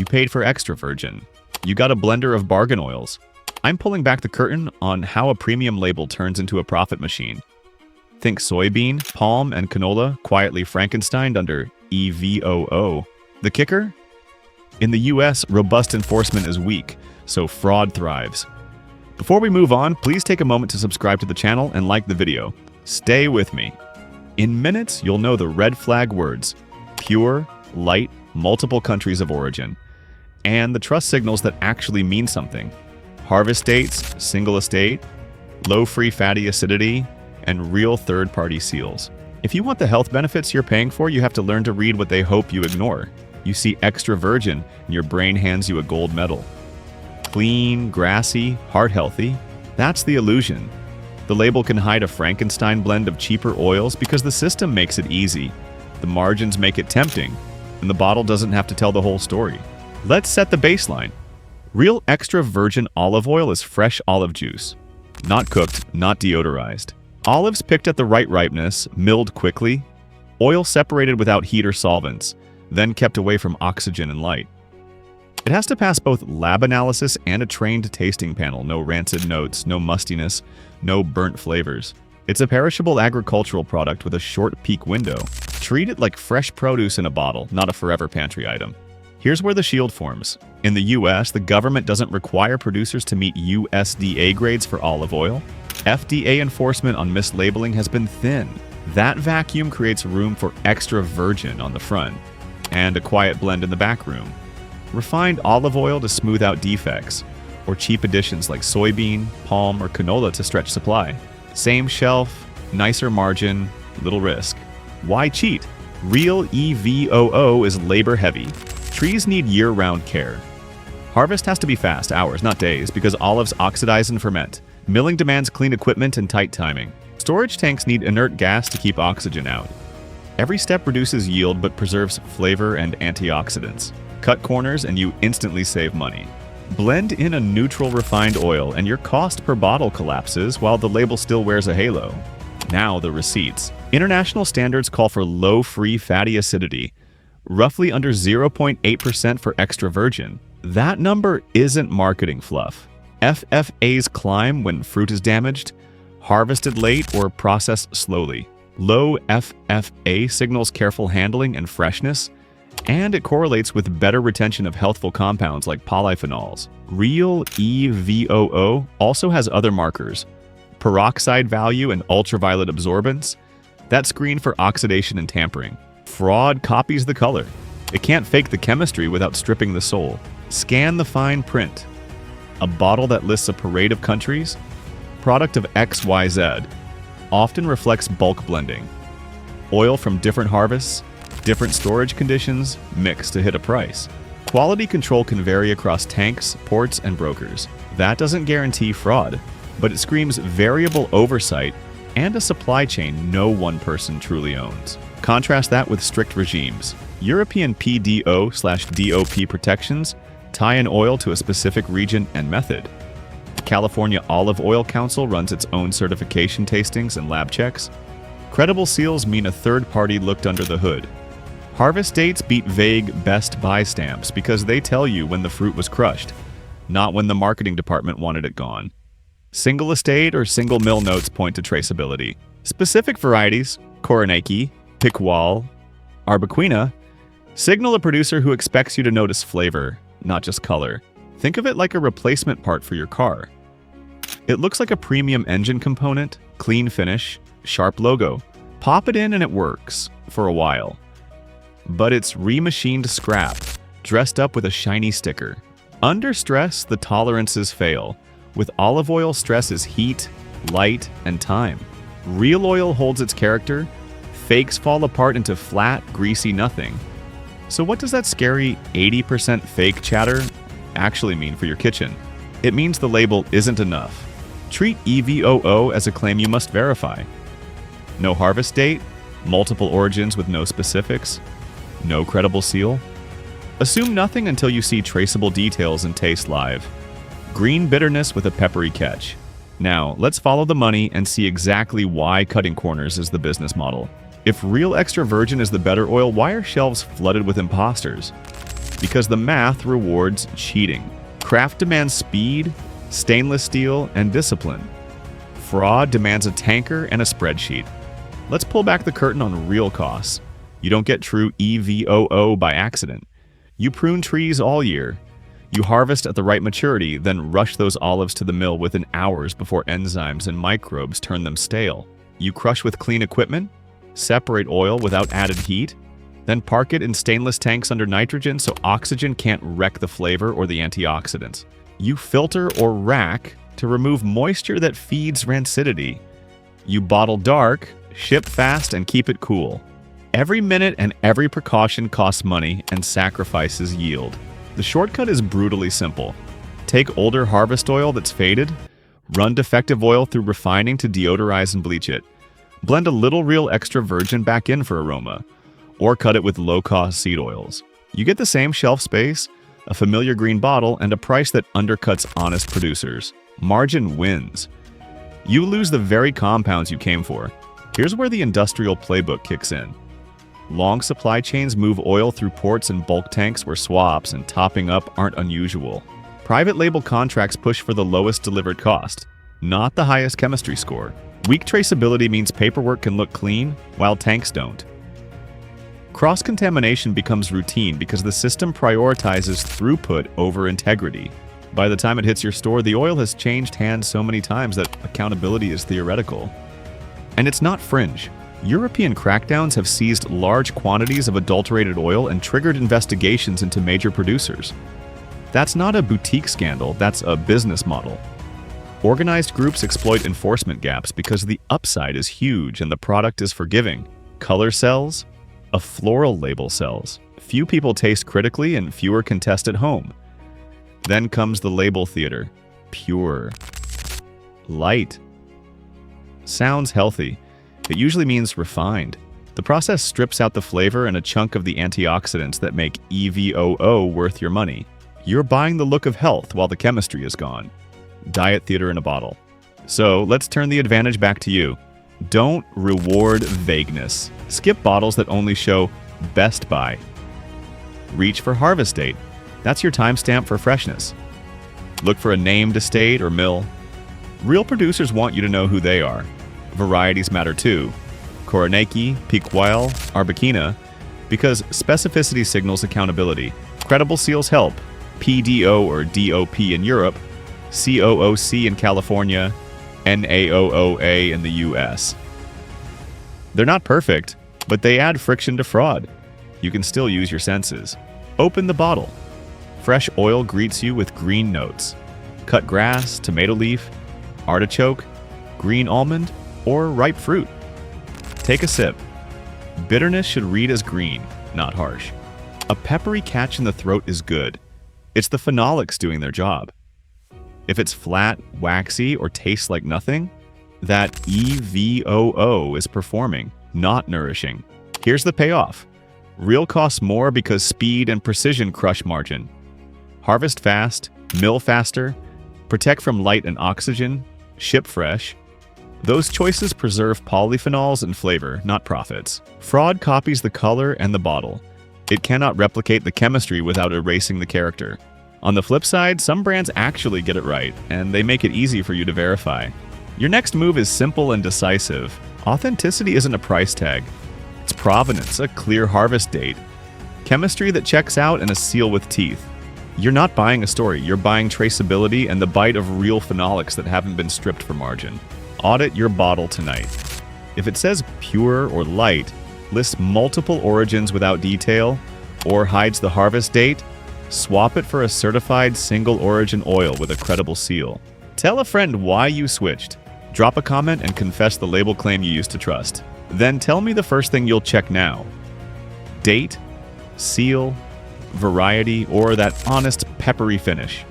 You paid for extra virgin. You got a blender of bargain oils. I'm pulling back the curtain on how a premium label turns into a profit machine. Think soybean, palm, and canola quietly Frankensteined under EVOO. The kicker? In the US, robust enforcement is weak, so fraud thrives. Before we move on, please take a moment to subscribe to the channel and like the video. Stay with me. In minutes, you'll know the red flag words: pure, light, multiple countries of origin, and the trust signals that actually mean something. Harvest dates, single estate, low free fatty acidity, and real third-party seals. If you want the health benefits you're paying for, you have to learn to read what they hope you ignore. You see extra virgin, and your brain hands you a gold medal. Clean, grassy, heart-healthy. That's the illusion. The label can hide a Frankenstein blend of cheaper oils because the system makes it easy. The margins make it tempting, and the bottle doesn't have to tell the whole story. Let's set the baseline. Real extra virgin olive oil is fresh olive juice. Not cooked, not deodorized. Olives picked at the right ripeness, milled quickly. Oil separated without heat or solvents, then kept away from oxygen and light. It has to pass both lab analysis and a trained tasting panel. No rancid notes, no mustiness, no burnt flavors. It's a perishable agricultural product with a short peak window. Treat it like fresh produce in a bottle, not a forever pantry item. Here's where the shield forms. In the US, the government doesn't require producers to meet USDA grades for olive oil. FDA enforcement on mislabeling has been thin. That vacuum creates room for extra virgin on the front and a quiet blend in the back room. Refined olive oil to smooth out defects, or cheap additions like soybean, palm, or canola to stretch supply. Same shelf, nicer margin, little risk. Why cheat? Real EVOO is labor-heavy. Trees need year-round care. Harvest has to be fast, hours, not days, because olives oxidize and ferment. Milling demands clean equipment and tight timing. Storage tanks need inert gas to keep oxygen out. Every step reduces yield but preserves flavor and antioxidants. Cut corners and you instantly save money. Blend in a neutral refined oil and your cost per bottle collapses while the label still wears a halo. Now the receipts. International standards call for low free fatty acidity, roughly under 0.8% for extra virgin. That number isn't marketing fluff. FFAs climb when fruit is damaged, harvested late, or processed slowly. Low FFA signals careful handling and freshness, and it correlates with better retention of healthful compounds like polyphenols. Real EVOO also has other markers: peroxide value and ultraviolet absorbance that screen for oxidation and tampering. Fraud copies the color. It can't fake the chemistry without stripping the soul. Scan the fine print. A bottle that lists a parade of countries, product of XYZ, often reflects bulk blending. Oil from different harvests, different storage conditions, mixed to hit a price. Quality control can vary across tanks, ports, and brokers. That doesn't guarantee fraud, but it screams variable oversight and a supply chain no one person truly owns. Contrast that with strict regimes. European PDO/DOP protections tie an oil to a specific region and method. The California Olive Oil Council runs its own certification tastings and lab checks. Credible seals mean a third party looked under the hood. Harvest dates beat vague best buy stamps because they tell you when the fruit was crushed, not when the marketing department wanted it gone. Single estate or single mill notes point to traceability. Specific varieties, Koronaki, Picual, Arbequina, signal a producer who expects you to notice flavor, not just color. Think of it like a replacement part for your car. It looks like a premium engine component, clean finish, sharp logo. Pop it in and it works, for a while. But it's remachined scrap, dressed up with a shiny sticker. Under stress, the tolerances fail. With olive oil, stress is heat, light, and time. Real oil holds its character. Fakes fall apart into flat, greasy nothing. So what does that scary 80% fake chatter actually mean for your kitchen? It means the label isn't enough. Treat EVOO as a claim you must verify. No harvest date, multiple origins with no specifics, no credible seal. Assume nothing until you see traceable details and taste live. Green bitterness with a peppery catch. Now, let's follow the money and see exactly why cutting corners is the business model. If real extra virgin is the better oil, why are shelves flooded with imposters? because the math rewards cheating. Craft demands speed, stainless steel, and discipline. Fraud demands a tanker and a spreadsheet. Let's pull back the curtain on real costs. You don't get true EVOO by accident. You prune trees all year. You harvest at the right maturity, then rush those olives to the mill within hours before enzymes and microbes turn them stale. You crush with clean equipment, separate oil without added heat, then park it in stainless tanks under nitrogen so oxygen can't wreck the flavor or the antioxidants. You filter or rack to remove moisture that feeds rancidity. You bottle dark, ship fast, and keep it cool. Every minute and every precaution costs money and sacrifices yield. The shortcut is brutally simple. Take older harvest oil that's faded, run defective oil through refining to deodorize and bleach it. Blend a little real extra virgin back in for aroma, or cut it with low-cost seed oils. You get the same shelf space, a familiar green bottle, and a price that undercuts honest producers. Margin wins. You lose the very compounds you came for. Here's where the industrial playbook kicks in. Long supply chains move oil through ports and bulk tanks where swaps and topping up aren't unusual. Private label contracts push for the lowest delivered cost, not the highest chemistry score. Weak traceability means paperwork can look clean, while tanks don't. Cross-contamination becomes routine because the system prioritizes throughput over integrity. By the time it hits your store, the oil has changed hands so many times that accountability is theoretical. And it's not fringe. European crackdowns have seized large quantities of adulterated oil and triggered investigations into major producers. That's not a boutique scandal, that's a business model. Organized groups exploit enforcement gaps because the upside is huge and the product is forgiving. Color sells, a floral label sells. Few people taste critically and fewer can test at home. Then comes the label theater. Pure. Light. Sounds healthy. It usually means refined. The process strips out the flavor and a chunk of the antioxidants that make EVOO worth your money. You're buying the look of health while the chemistry is gone. Diet theater in a bottle. So let's turn the advantage back to you. Don't reward vagueness. Skip bottles that only show best by. Reach for harvest date. That's your timestamp for freshness. Look for a named estate or mill. Real producers want you to know who they are. Varieties matter too. Koroneki, Piquoil, Arbequina, because specificity signals accountability. Credible seals help. PDO or DOP in Europe, COOC in California, NAOOA in the US. They're not perfect, but they add friction to fraud. You can still use your senses. Open the bottle. Fresh oil greets you with green notes. Cut grass, tomato leaf, artichoke, green almond, or ripe fruit. Take a sip. Bitterness should read as green, not harsh. A peppery catch in the throat is good. It's the phenolics doing their job. If it's flat, waxy, or tastes like nothing, that EVOO is performing, not nourishing. Here's the payoff. Real costs more because speed and precision crush margin. Harvest fast, mill faster, protect from light and oxygen, ship fresh. Those choices preserve polyphenols and flavor, not profits. Fraud copies the color and the bottle. It cannot replicate the chemistry without erasing the character. On the flip side, some brands actually get it right, and they make it easy for you to verify. Your next move is simple and decisive. Authenticity isn't a price tag. It's provenance, a clear harvest date, chemistry that checks out, and a seal with teeth. You're not buying a story, you're buying traceability and the bite of real phenolics that haven't been stripped for margin. Audit your bottle tonight. If it says pure or light, lists multiple origins without detail, or hides the harvest date, swap it for a certified single origin oil with a credible seal. Tell a friend why you switched. Drop a comment and confess the label claim you used to trust. Then tell me the first thing you'll check now. Date, seal, variety, or that honest peppery finish.